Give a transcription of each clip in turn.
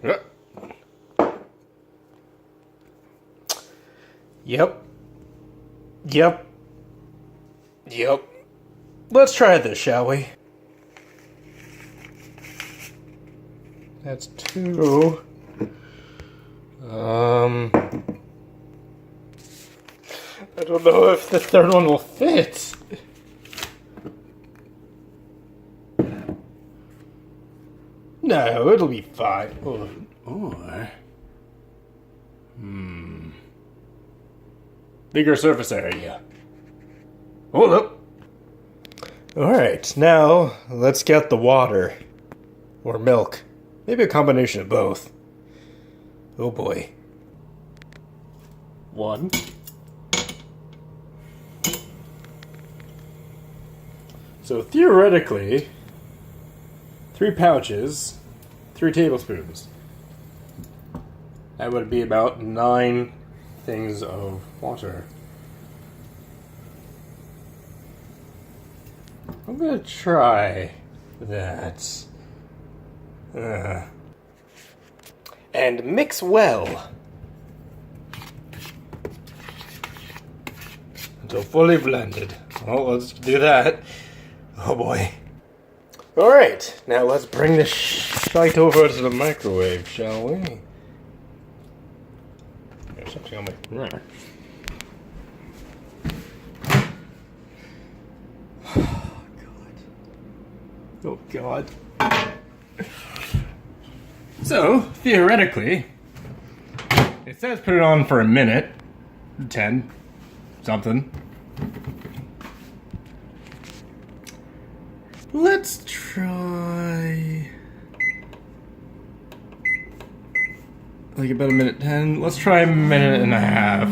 Yep. Yep. Yep. Let's try this, shall we? That's 2. I don't know if the third one will fit. No, it'll be fine. Or bigger surface area. Hold up. Alright, now let's get the water. Or milk. Maybe a combination of both. Oh boy. 1. So theoretically, 3 pouches, 3 tablespoons. That would be about 9 things of water. I'm gonna try that. And mix well. Until fully blended. Well, let's do that. Oh boy. Alright, now let's bring this shite over to the microwave, shall we? There's something on my... Oh god. So, theoretically, it says put it on for a minute. 10. Something. Let's try... like about 1:10. Let's try 1.5 minutes.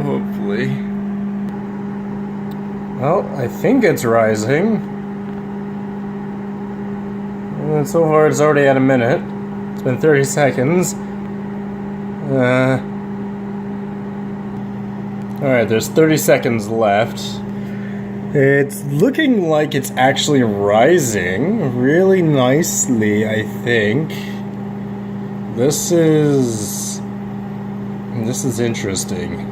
Hopefully. Well, I think it's rising. And so far it's already at 1 minute. It's been 30 seconds. Alright, there's 30 seconds left. It's looking like it's actually rising really nicely, I think. This is interesting.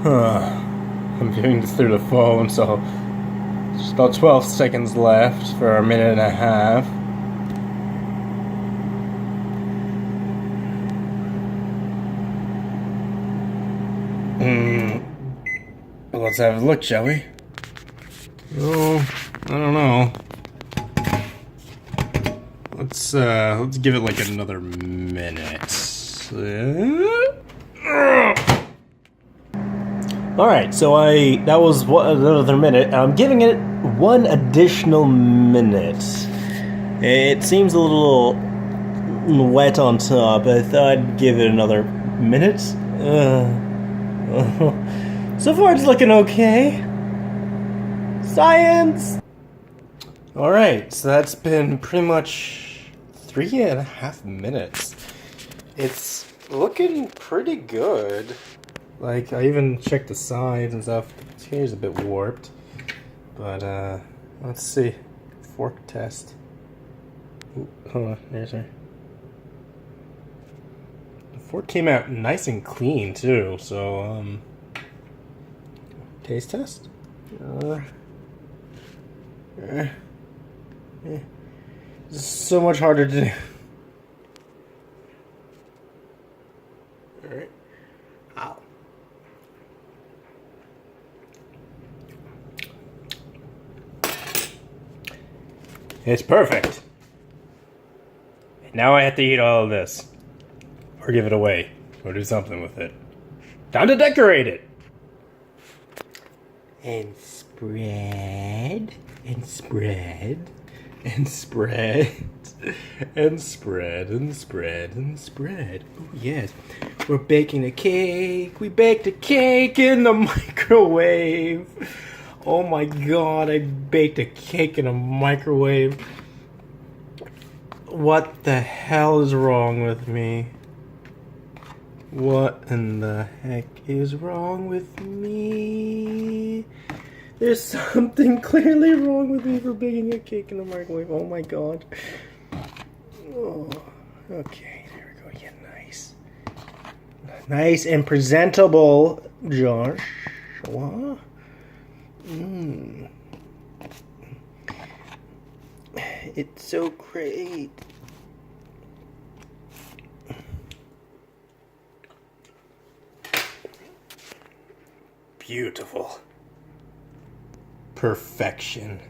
I'm viewing this through the phone, so there's about 12 seconds left for 1.5 minutes. Let's have a look, shall we? Oh, I don't know. Let's give it like another minute. Alright, so that was another minute. I'm giving it 1 additional minute. It seems a little wet on top. I thought I'd give it another minute. So far it's looking okay. Science! Alright, so that's been pretty much 3.5 minutes. It's looking pretty good. Like, I even checked the sides and stuff. This hair's a bit warped. But, let's see. Fork test. Ooh, hold on, there's her. The fork came out nice and clean, too, so, taste test? It's so much harder to do. Alright. Ow. It's perfect. Now I have to eat all of this. Or give it away. Or do something with it. Time to decorate it! And spread. And spread. And spread. And spread. And spread. And spread. Oh, yes. We're baking a cake. We baked a cake in the microwave. Oh my god, I baked a cake in a microwave. What the hell is wrong with me? What in the heck is wrong with me? There's something clearly wrong with me for baking a cake in the microwave. Oh my god. Oh, okay, there we go. Yeah, nice. Nice and presentable, Joshua. It's so great. Beautiful. Perfection.